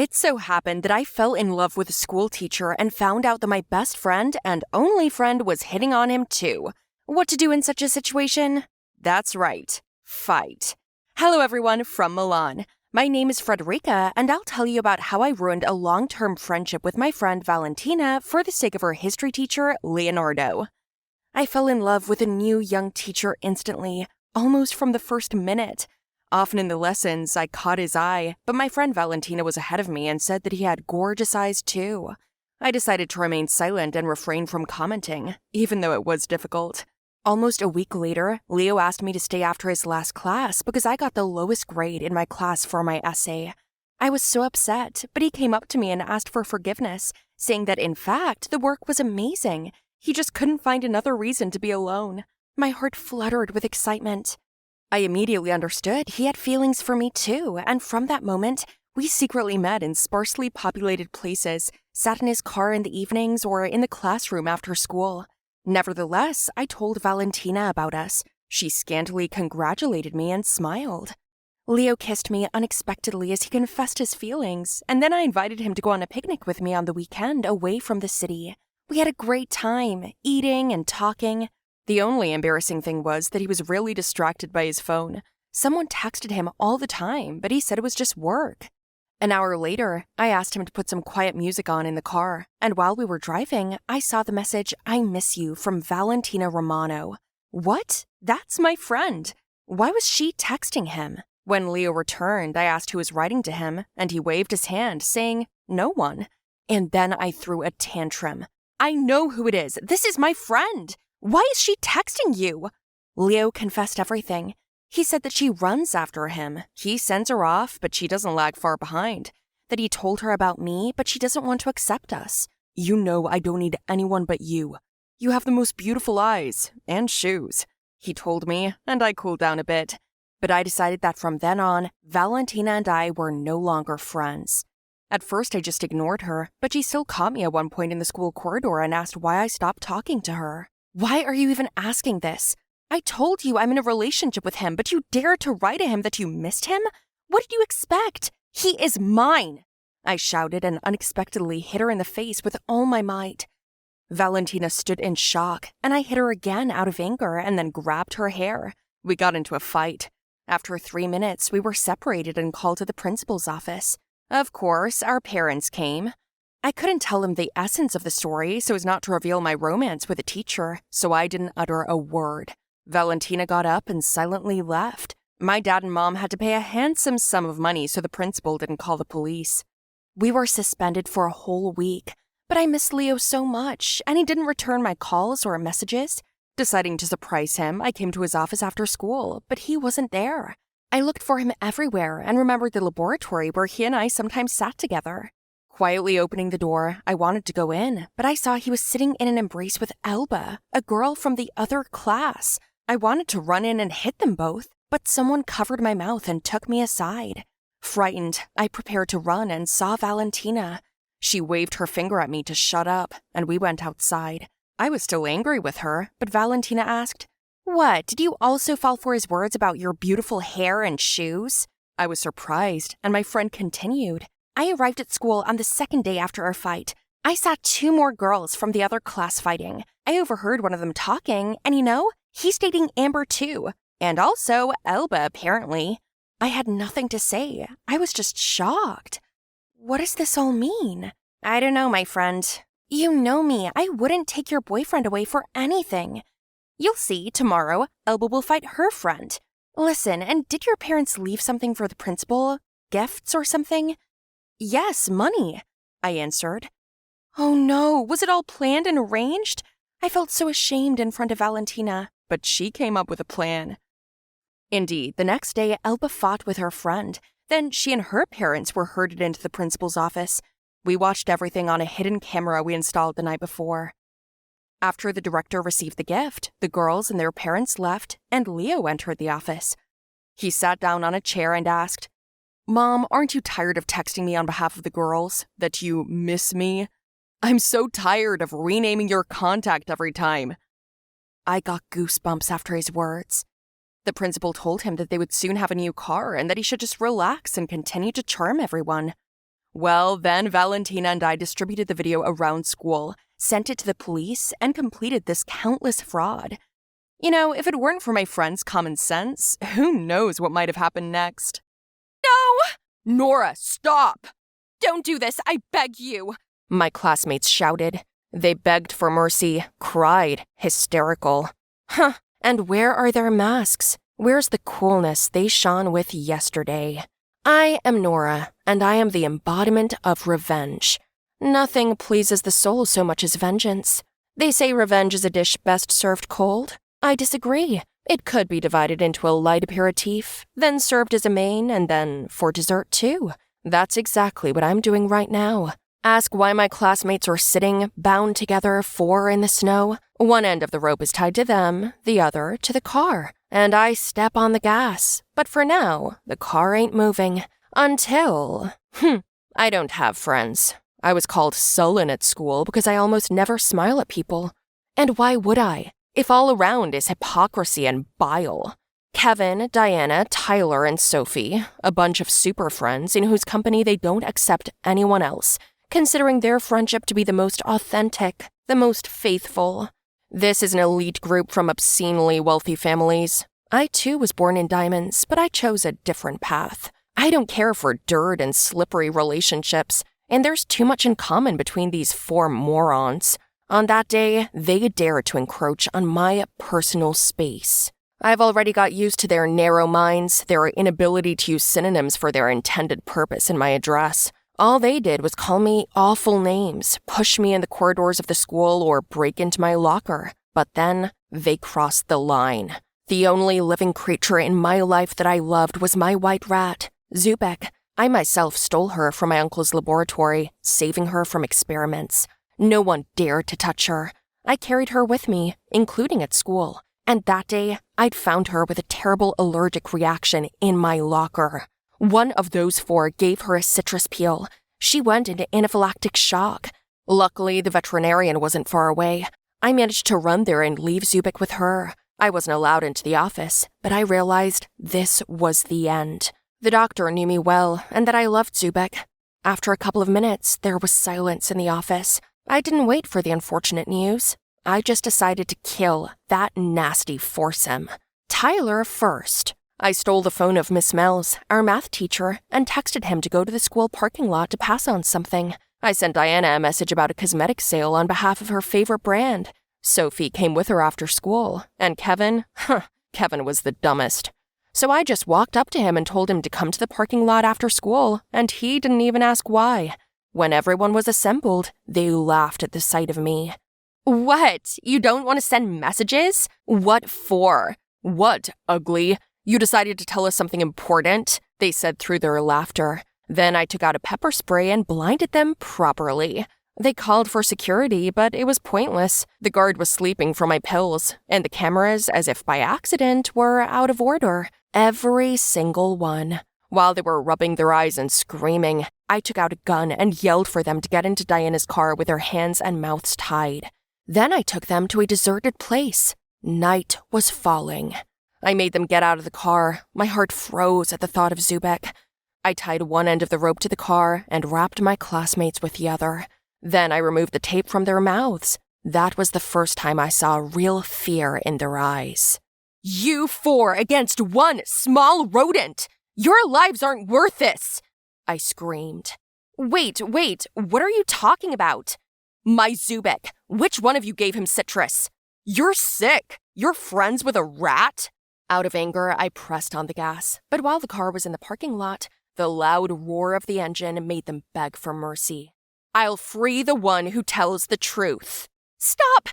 It so happened that I fell in love with a school teacher and found out that my best friend and only friend was hitting on him too. What to do in such a situation? That's right, fight. Hello everyone from Milan. My name is Frederica, and I'll tell you about how I ruined a long-term friendship with my friend Valentina for the sake of her history teacher, Leonardo. I fell in love with a new young teacher instantly, almost from the first minute. Often in the lessons, I caught his eye, but my friend Valentina was ahead of me and said that he had gorgeous eyes too. I decided to remain silent and refrain from commenting, even though it was difficult. Almost a week later, Leo asked me to stay after his last class because I got the lowest grade in my class for my essay. I was so upset, but he came up to me and asked for forgiveness, saying that in fact, the work was amazing. He just couldn't find another reason to be alone. My heart fluttered with excitement. I immediately understood he had feelings for me too, and from that moment, we secretly met in sparsely populated places, sat in his car in the evenings or in the classroom after school. Nevertheless, I told Valentina about us. She scantily congratulated me and smiled. Leo kissed me unexpectedly as he confessed his feelings, and then I invited him to go on a picnic with me on the weekend away from the city. We had a great time, eating and talking. The only embarrassing thing was that he was really distracted by his phone. Someone texted him all the time, but he said it was just work. An hour later, I asked him to put some quiet music on in the car, and while we were driving, I saw the message, "I miss you," from Valentina Romano. What? That's my friend. Why was she texting him? When Leo returned, I asked who was writing to him, and he waved his hand, saying, "No one." And then I threw a tantrum. "I know who it is. This is my friend. Why is she texting you?" Leo confessed everything. He said that she runs after him. He sends her off, but she doesn't lag far behind. That he told her about me, but she doesn't want to accept us. "You know I don't need anyone but you. You have the most beautiful eyes and shoes," he told me, and I cooled down a bit. But I decided that from then on, Valentina and I were no longer friends. At first, I just ignored her, but she still caught me at one point in the school corridor and asked why I stopped talking to her. "Why are you even asking this? I told you I'm in a relationship with him, but you dare to write to him that you missed him? What did you expect? He is mine!" I shouted and unexpectedly hit her in the face with all my might. Valentina stood in shock, and I hit her again out of anger and then grabbed her hair. We got into a fight. After 3 minutes, we were separated and called to the principal's office. Of course, our parents came. I couldn't tell them the essence of the story so as not to reveal my romance with a teacher, so I didn't utter a word. Valentina got up and silently left. My dad and mom had to pay a handsome sum of money so the principal didn't call the police. We were suspended for a whole week, but I missed Leo so much, and he didn't return my calls or messages. Deciding to surprise him, I came to his office after school, but he wasn't there. I looked for him everywhere and remembered the laboratory where he and I sometimes sat together. Quietly opening the door, I wanted to go in, but I saw he was sitting in an embrace with Elba, a girl from the other class. I wanted to run in and hit them both, but someone covered my mouth and took me aside. Frightened, I prepared to run and saw Valentina. She waved her finger at me to shut up, and we went outside. I was still angry with her, but Valentina asked, "What, did you also fall for his words about your beautiful hair and shoes?" I was surprised, and my friend continued, "I arrived at school on the second day after our fight. I saw 2 more girls from the other class fighting. I overheard one of them talking, and he's dating Amber too. And also Elba, apparently." I had nothing to say. I was just shocked. What does this all mean? "I don't know, my friend. You know me. I wouldn't take your boyfriend away for anything. You'll see, tomorrow, Elba will fight her friend. Listen, and did your parents leave something for the principal? Gifts or something?" "Yes, money," I answered. Oh no, was it all planned and arranged? I felt so ashamed in front of Valentina, but she came up with a plan. Indeed, the next day, Elba fought with her friend. Then she and her parents were herded into the principal's office. We watched everything on a hidden camera we installed the night before. After the director received the gift, the girls and their parents left, and Leo entered the office. He sat down on a chair and asked, "Mom, aren't you tired of texting me on behalf of the girls? That you miss me? I'm so tired of renaming your contact every time." I got goosebumps after his words. The principal told him that they would soon have a new car and that he should just relax and continue to charm everyone. Well, then Valentina and I distributed the video around school, sent it to the police, and completed this countless fraud. You know, if it weren't for my friend's common sense, who knows what might have happened next? No! Nora, stop! Don't do this, I beg you! My classmates shouted. They begged for mercy, cried, hysterical. Huh, and where are their masks? Where's the coolness they shone with yesterday? I am Nora, and I am the embodiment of revenge. Nothing pleases the soul so much as vengeance. They say revenge is a dish best served cold. I disagree. It could be divided into a light aperitif, then served as a main, and then for dessert too. That's exactly what I'm doing right now. Ask why my classmates are sitting, bound together, 4 in the snow. One end of the rope is tied to them, the other to the car, and I step on the gas. But for now, the car ain't moving. Until… I don't have friends. I was called sullen at school because I almost never smile at people. And why would I, if all around is hypocrisy and bile? Kevin, Diana, Tyler, and Sophie, a bunch of super friends in whose company they don't accept anyone else, considering their friendship to be the most authentic, the most faithful. This is an elite group from obscenely wealthy families. I too was born in diamonds, but I chose a different path. I don't care for dirt and slippery relationships, and there's too much in common between these 4 morons. On that day, they dared to encroach on my personal space. I've already got used to their narrow minds, their inability to use synonyms for their intended purpose in my address. All they did was call me awful names, push me in the corridors of the school, or break into my locker. But then, they crossed the line. The only living creature in my life that I loved was my white rat, Zubek. I myself stole her from my uncle's laboratory, saving her from experiments. No one dared to touch her. I carried her with me, including at school. And that day, I'd found her with a terrible allergic reaction in my locker. One of those 4 gave her a citrus peel. She went into anaphylactic shock. Luckily, the veterinarian wasn't far away. I managed to run there and leave Zubik with her. I wasn't allowed into the office, but I realized this was the end. The doctor knew me well, and that I loved Zubik. After a couple of minutes, there was silence in the office. I didn't wait for the unfortunate news. I just decided to kill that nasty foursome. Tyler first. I stole the phone of Miss Mells, our math teacher, and texted him to go to the school parking lot to pass on something. I sent Diana a message about a cosmetic sale on behalf of her favorite brand. Sophie came with her after school, and Kevin was the dumbest. So I just walked up to him and told him to come to the parking lot after school, and he didn't even ask why. When everyone was assembled, they laughed at the sight of me. What? You don't want to send messages? What for? What, ugly? You decided to tell us something important, they said through their laughter. Then I took out a pepper spray and blinded them properly. They called for security, but it was pointless. The guard was sleeping from my pills, and the cameras, as if by accident, were out of order. Every single one. While they were rubbing their eyes and screaming, I took out a gun and yelled for them to get into Diana's car with their hands and mouths tied. Then I took them to a deserted place. Night was falling. I made them get out of the car. My heart froze at the thought of Zubek. I tied one end of the rope to the car and wrapped my classmates with the other. Then I removed the tape from their mouths. That was the first time I saw real fear in their eyes. You 4 against 1 small rodent! Your lives aren't worth this! I screamed. Wait, what are you talking about? My Zubek. Which one of you gave him citrus? You're sick. You're friends with a rat? Out of anger, I pressed on the gas, but while the car was in the parking lot, the loud roar of the engine made them beg for mercy. I'll free the one who tells the truth. Stop!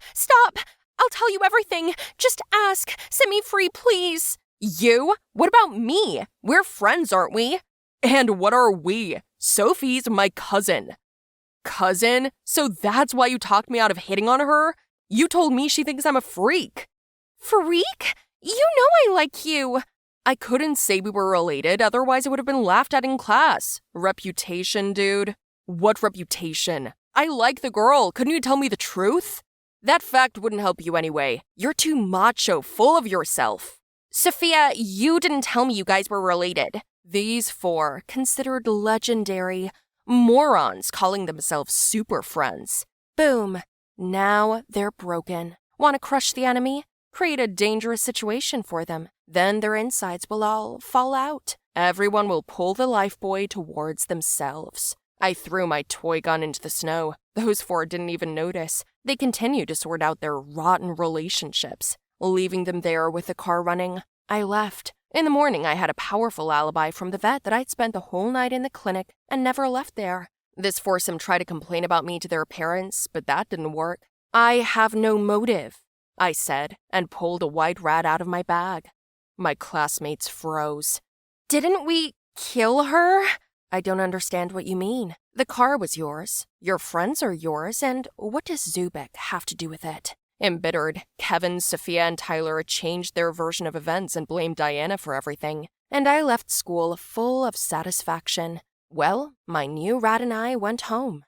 I'll tell you everything. Just ask. Set me free, please. You? What about me? We're friends, aren't we? And what are we? Sophie's my cousin. Cousin? So that's why you talked me out of hitting on her? You told me she thinks I'm a freak. Freak? You know I like you. I couldn't say we were related, otherwise it would have been laughed at in class. Reputation, dude. What reputation? I like the girl. Couldn't you tell me the truth? That fact wouldn't help you anyway. You're too macho, full of yourself. Sophia, you didn't tell me you guys were related. These 4, considered legendary, Morons calling themselves super friends. Boom. Now they're broken. Want to crush the enemy? Create a dangerous situation for them. Then their insides will all fall out. Everyone will pull the lifebuoy towards themselves. I threw my toy gun into the snow. Those four didn't even notice. They continued to sort out their rotten relationships, leaving them there with the car running. I left. In the morning, I had a powerful alibi from the vet that I'd spent the whole night in the clinic and never left there. This forced them to try to complain about me to their parents, but that didn't work. I have no motive, I said, and pulled a white rat out of my bag. My classmates froze. Didn't we kill her? I don't understand what you mean. The car was yours. Your friends are yours, and what does Zubik have to do with it? Embittered, Kevin, Sophia, and Tyler changed their version of events and blamed Diana for everything, and I left school full of satisfaction. Well, my new rat and I went home.